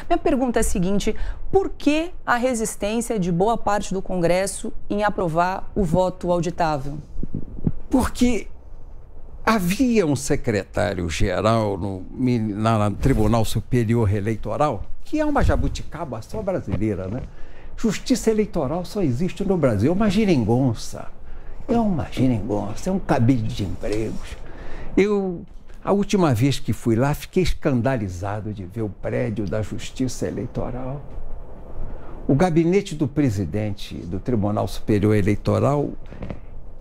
Minha pergunta é a seguinte: por que a resistência de boa parte do Congresso em aprovar o voto auditável? Porque havia um secretário-geral no Tribunal Superior Eleitoral, que é uma jabuticaba só brasileira, né? Justiça eleitoral só existe no Brasil. É uma geringonça. É um cabide de empregos. A última vez que fui lá, fiquei escandalizado de ver o prédio da Justiça Eleitoral. O gabinete do presidente do Tribunal Superior Eleitoral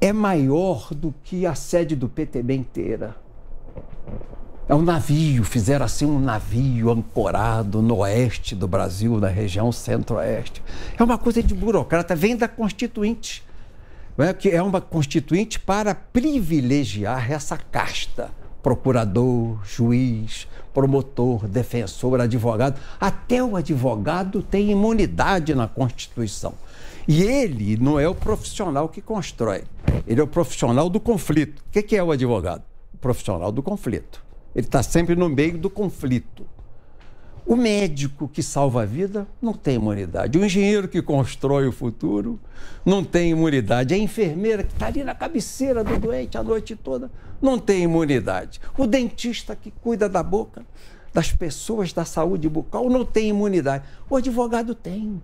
é maior do que a sede do PTB inteira. É um navio, fizeram assim um navio ancorado no oeste do Brasil, na região centro-oeste. É uma coisa de burocrata, vem da Constituinte. Que é uma Constituinte para privilegiar essa casta. Procurador, juiz, promotor, defensor, advogado. Até o advogado tem imunidade na Constituição. E ele não é o profissional que constrói, ele é o profissional do conflito. O que é o advogado? O profissional do conflito. Ele está sempre no meio do conflito. O médico que salva a vida não tem imunidade. O engenheiro que constrói o futuro não tem imunidade. A enfermeira que está ali na cabeceira do doente a noite toda não tem imunidade. O dentista que cuida da boca das pessoas da saúde bucal não tem imunidade. O advogado tem.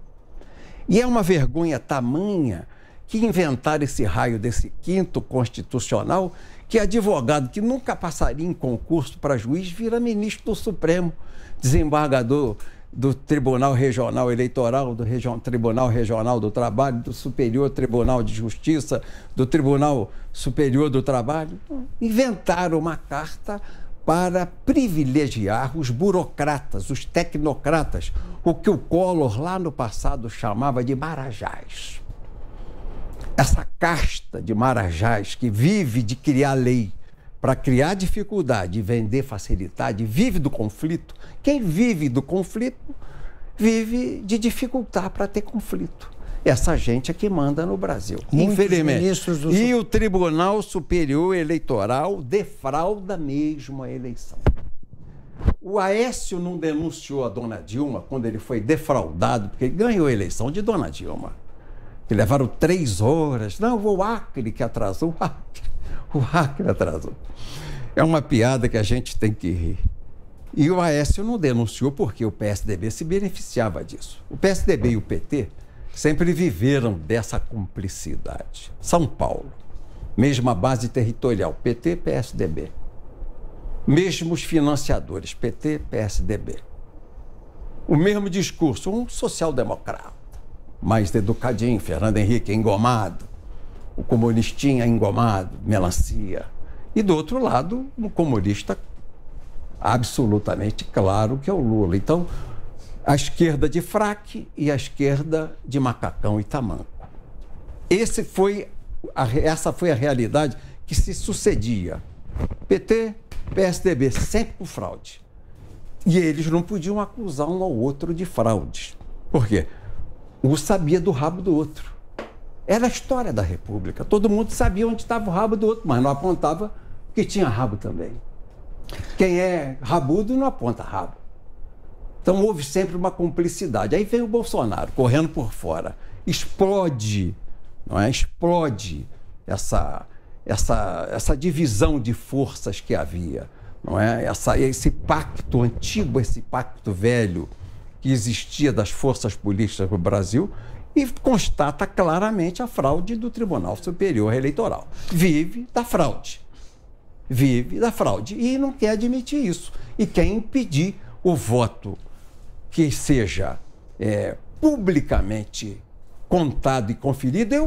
E é uma vergonha tamanha que inventaram esse raio desse quinto constitucional, que advogado que nunca passaria em concurso para juiz vira ministro do Supremo, desembargador do Tribunal Regional Eleitoral, do Tribunal Regional do Trabalho, do Superior Tribunal de Justiça, do Tribunal Superior do Trabalho. Inventaram uma carta para privilegiar os burocratas, os tecnocratas, o que o Collor lá no passado chamava de marajás. Essa casta de marajás que vive de criar lei para criar dificuldade e vender facilidade, vive do conflito. Quem vive do conflito, vive de dificultar para ter conflito. Essa gente é que manda no Brasil, infelizmente. E o Tribunal Superior Eleitoral defrauda mesmo a eleição. O Aécio não denunciou a dona Dilma quando ele foi defraudado, porque ele ganhou a eleição de dona Dilma. Que levaram 3 horas. Não, o Acre que atrasou. O Acre atrasou. É uma piada que a gente tem que rir. E o Aécio não denunciou porque o PSDB se beneficiava disso. O PSDB e o PT sempre viveram dessa cumplicidade. São Paulo, mesma base territorial, PT, PSDB. Mesmos financiadores, PT, PSDB. O mesmo discurso, um social-democrata, mais educadinho, Fernando Henrique engomado, o comunistinha engomado, melancia. E do outro lado, um comunista absolutamente claro que é o Lula. Então, a esquerda de fraque e a esquerda de macacão e tamanco. Essa foi a realidade que se sucedia. PT, PSDB, sempre com fraude. E eles não podiam acusar um ao outro de fraudes. Por quê? Um sabia do rabo do outro. Era a história da República. Todo mundo sabia onde estava o rabo do outro, mas não apontava que tinha rabo também. Quem é rabudo não aponta rabo. Então houve sempre uma cumplicidade. Aí vem o Bolsonaro correndo por fora. Explode, não é? Explode essa divisão de forças que havia, não é? Esse pacto antigo, esse pacto velho que existia das forças políticas no Brasil, e constata claramente a fraude do Tribunal Superior Eleitoral. Vive da fraude. Vive da fraude. E não quer admitir isso. E quer impedir o voto que seja publicamente contado e conferido. Eu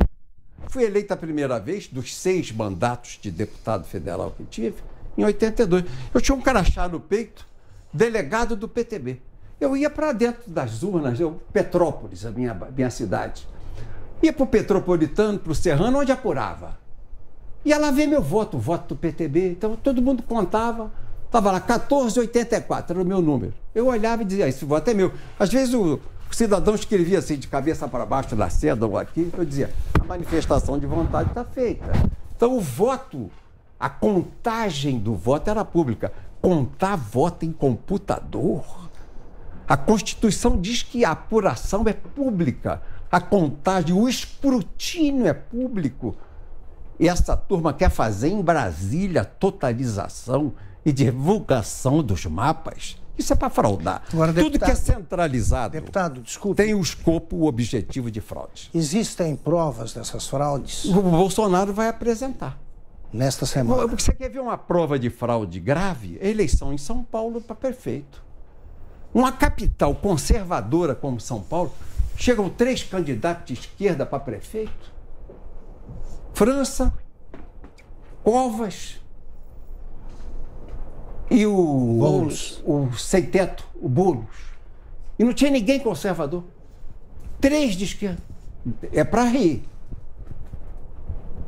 fui eleito a primeira vez, dos 6 mandatos de deputado federal que tive, em 82. Eu tinha um crachá no peito, delegado do PTB. Eu ia para dentro das urnas, Petrópolis, a minha cidade. Ia para o Petropolitano, para o Serrano, onde apurava. Ia lá ver meu voto, o voto do PTB. Então todo mundo contava, estava lá 1484, era o meu número. Eu olhava e dizia, esse voto é meu. Às vezes o cidadão escrevia assim, de cabeça para baixo, na seda ou aqui, eu dizia, a manifestação de vontade está feita. Então o voto, a contagem do voto era pública. Contar voto em computador? A Constituição diz que a apuração é pública, a contagem, o escrutínio é público. E essa turma quer fazer em Brasília totalização e divulgação dos mapas. Isso é para fraudar. Agora, tudo que é centralizado desculpe, tem o escopo, o objetivo de fraude. Existem provas dessas fraudes? O Bolsonaro vai apresentar. Nesta semana. Você quer ver uma prova de fraude grave? Eleição em São Paulo para prefeito. Uma capital conservadora como São Paulo, chegam 3 candidatos de esquerda para prefeito. França, Covas e o sem teto, o Boulos. E não tinha ninguém conservador. 3 de esquerda. É para rir.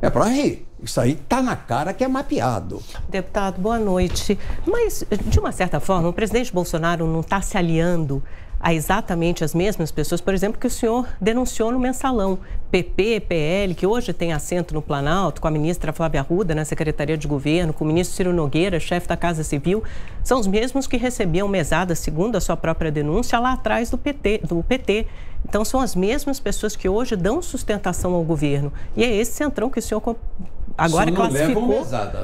É para rir. Isso aí está na cara que é mapeado. Deputado, boa noite. Mas, de uma certa forma, o presidente Bolsonaro não está se aliando a exatamente as mesmas pessoas, por exemplo, que o senhor denunciou no Mensalão. PP, PL, que hoje tem assento no Planalto, com a ministra Flávia Arruda na Secretaria de Governo, com o ministro Ciro Nogueira, chefe da Casa Civil, são os mesmos que recebiam mesada, segundo a sua própria denúncia, lá atrás do PT. Então, são as mesmas pessoas que hoje dão sustentação ao governo. E é esse centrão que o senhor agora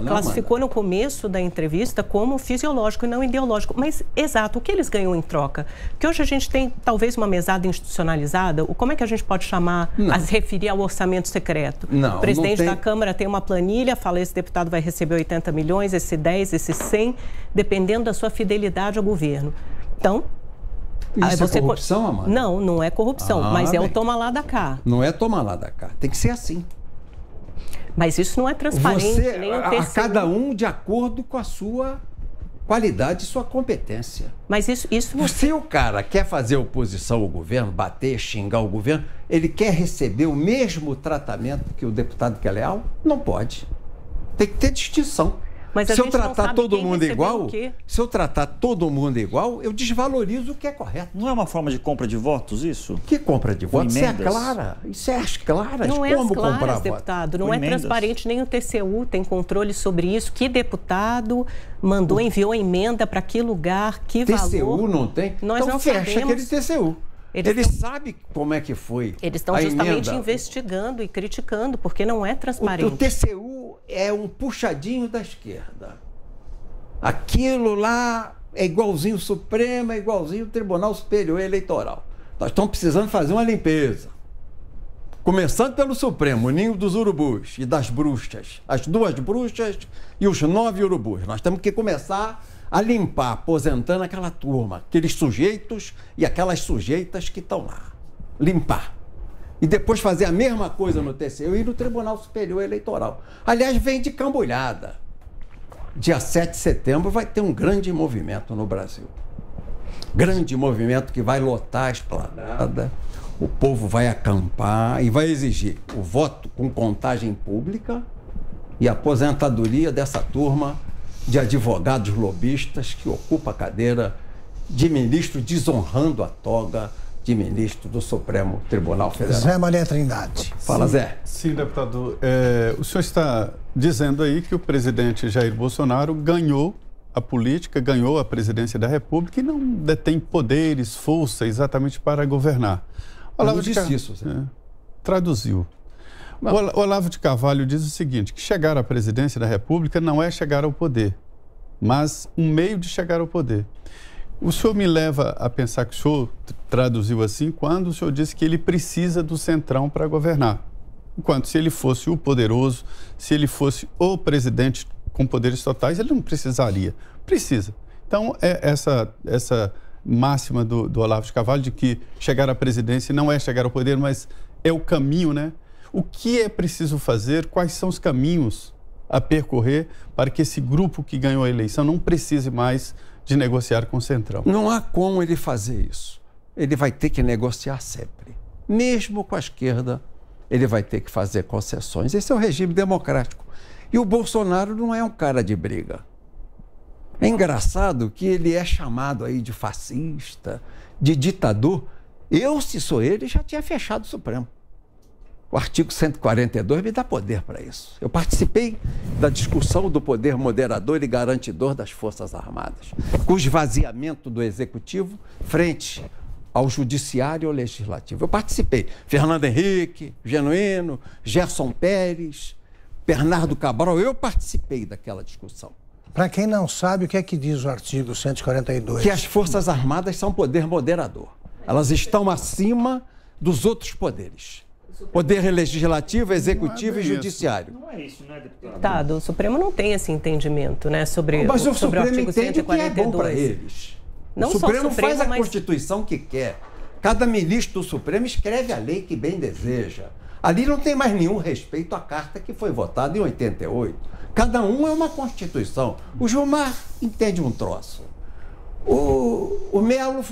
classificou no começo da entrevista como fisiológico e não ideológico. Mas, exato, o que eles ganham em troca? Porque hoje a gente tem, talvez, uma mesada institucionalizada. Como é que a gente pode chamar, a se referir ao orçamento secreto? Não, o presidente da Câmara tem uma planilha, fala esse deputado vai receber 80 milhões, esse 10, esse 100, dependendo da sua fidelidade ao governo. Então... Isso é corrupção, Amanda? Não, não é corrupção, mas é o toma lá da cá. Não é toma lá da cá, tem que ser assim. Mas isso não é transparente, nem o TCU. A cada um de acordo com a sua qualidade e sua competência. Mas isso não... Se o cara quer fazer oposição ao governo, bater, xingar o governo, ele quer receber o mesmo tratamento que o deputado que é leal? Não pode. Tem que ter distinção. Mas se eu tratar todo mundo igual, eu desvalorizo o que é correto. Não é uma forma de compra de votos isso? Que compra de votos? Isso é clara. Isso é as claras. Não é como as claras, comprar deputado. voto? Não é transparente, nem o TCU tem controle sobre isso. Que deputado mandou, enviou a emenda para que lugar, que valor? TCU não tem? Nós então não fecha sabemos. aquele TCU. Ele sabe como é que foi. Eles estão justamente investigando e criticando, porque não é transparente. O TCU é um puxadinho da esquerda. Aquilo lá é igualzinho o Supremo, é igualzinho o Tribunal Superior Eleitoral. Nós estamos precisando fazer uma limpeza. Começando pelo Supremo, o ninho dos urubus e das bruxas. As 2 bruxas e os 9 urubus. Nós temos que começar a limpar, aposentando aquela turma, aqueles sujeitos e aquelas sujeitas que estão lá. Limpar. E depois fazer a mesma coisa no TCU e no Tribunal Superior Eleitoral. Aliás, vem de cambulhada. Dia 7 de setembro vai ter um grande movimento no Brasil. Grande movimento que vai lotar a esplanada, o povo vai acampar e vai exigir o voto com contagem pública e a aposentadoria dessa turma de advogados lobistas que ocupa a cadeira de ministro desonrando a toga de ministro do Supremo Tribunal Federal. Zé Maria Trindade. Fala, Zé. Sim, deputado. O senhor está dizendo aí que o presidente Jair Bolsonaro ganhou a política, ganhou a presidência da República e não detém poderes, força exatamente para governar. Olavo de Carvalho isso, Zé. Traduziu. O Olavo de Carvalho diz o seguinte, que chegar à presidência da República não é chegar ao poder, mas um meio de chegar ao poder. O senhor me leva a pensar que o senhor traduziu assim quando o senhor disse que ele precisa do centrão para governar. Enquanto se ele fosse o poderoso, se ele fosse o presidente com poderes totais, ele não precisaria. Precisa. Então, essa máxima do Olavo de Carvalho de que chegar à presidência não é chegar ao poder, mas é o caminho, né? O que é preciso fazer? Quais são os caminhos a percorrer para que esse grupo que ganhou a eleição não precise mais de negociar com o Centrão? Não há como ele fazer isso. Ele vai ter que negociar sempre. Mesmo com a esquerda, ele vai ter que fazer concessões. Esse é o regime democrático. E o Bolsonaro não é um cara de briga. É engraçado que ele é chamado aí de fascista, de ditador. Eu, se sou ele, já tinha fechado o Supremo. O artigo 142 me dá poder para isso. Eu participei da discussão do poder moderador e garantidor das Forças Armadas, com o esvaziamento do Executivo frente ao Judiciário e ao Legislativo. Eu participei. Fernando Henrique, Genuíno, Gerson Pérez, Bernardo Cabral, eu participei daquela discussão. Para quem não sabe, o que é que diz o artigo 142? Que as Forças Armadas são poder moderador. Elas estão acima dos outros poderes. Poder legislativo, executivo e judiciário. Não é isso, né, deputado? Deputado, o Supremo não tem esse entendimento, né, sobre, Mas o sobre o Supremo artigo entende o que é 142. bom para eles. Não o só Supremo faz a mas... Constituição que quer. Cada ministro do Supremo escreve a lei que bem deseja. Ali não tem mais nenhum respeito à carta que foi votada em 88. Cada um é uma Constituição. O Gilmar entende um troço. O Melo,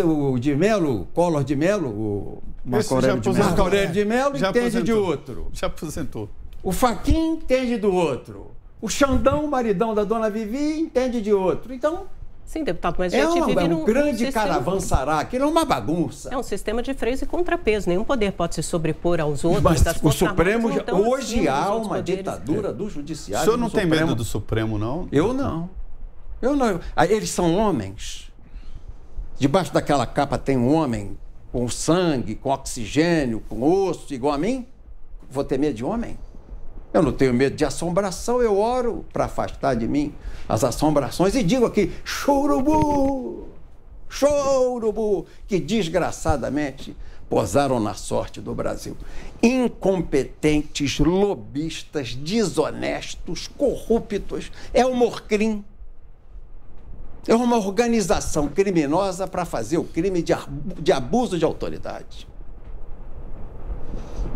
o de Melo, Collor de Melo, o Marco Aurélio de Melo entende de outro. Já aposentou. O Fachin entende do outro. O Xandão, maridão da dona Vivi, entende de outro. Então, sim, deputado, mas é a gente vive um grande sistema... caravançará, aquilo é uma bagunça. É um sistema de freios e contrapeso. Nenhum poder pode se sobrepor aos outros. Mas das o Forças Supremo, Armadas não estão hoje acima dos há outros uma poderes. ditadura do Judiciário. O senhor não tem Supremo. medo do Supremo, não? Eu não. Eu não. Eles são homens. Debaixo daquela capa tem um homem com sangue, com oxigênio, com osso, igual a mim. Vou ter medo de homem? Eu não tenho medo de assombração, eu oro para afastar de mim as assombrações e digo aqui, chorubu, chorubu, que desgraçadamente posaram na sorte do Brasil. Incompetentes, lobistas, desonestos, corruptos, é o Morcrim. É uma organização criminosa para fazer o crime de abuso de autoridade.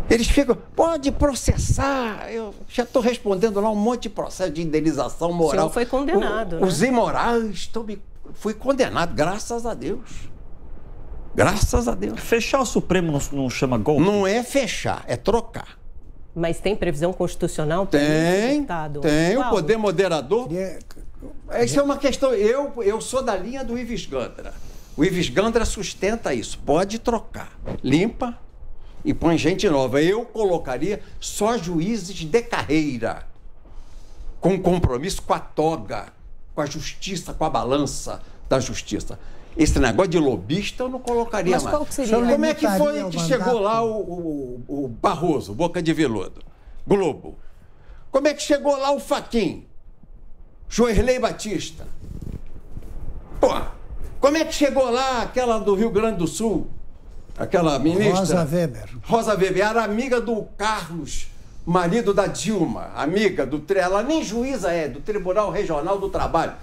Eles ficam, pode processar. Eu já estou respondendo lá um monte de processo de indenização moral. O senhor foi condenado, Os imorais, fui condenado, graças a Deus. Graças a Deus. Fechar o Supremo não chama golpe? Não é fechar, é trocar. Mas tem previsão constitucional? Tem, deputado? tem. Qual? O poder moderador... É, Isso é uma questão... Eu sou da linha do Ives Gandra. O Ives Gandra sustenta isso. Pode trocar. Limpa e põe gente nova. Eu colocaria só juízes de carreira, com compromisso com a toga, com a justiça, com a balança da justiça. Esse negócio de lobista eu não colocaria mais. Mas qual que seria? Como é que foi que Limitaria o chegou mandato? lá o Barroso, Boca de Veludo, Globo? Como é que chegou lá o Fachin, Joerley Batista? Pô, como é que chegou lá aquela do Rio Grande do Sul? Aquela ministra... Rosa Weber. Rosa Weber era amiga do Carlos, marido da Dilma, amiga do... Ela nem juíza é, do Tribunal Regional do Trabalho.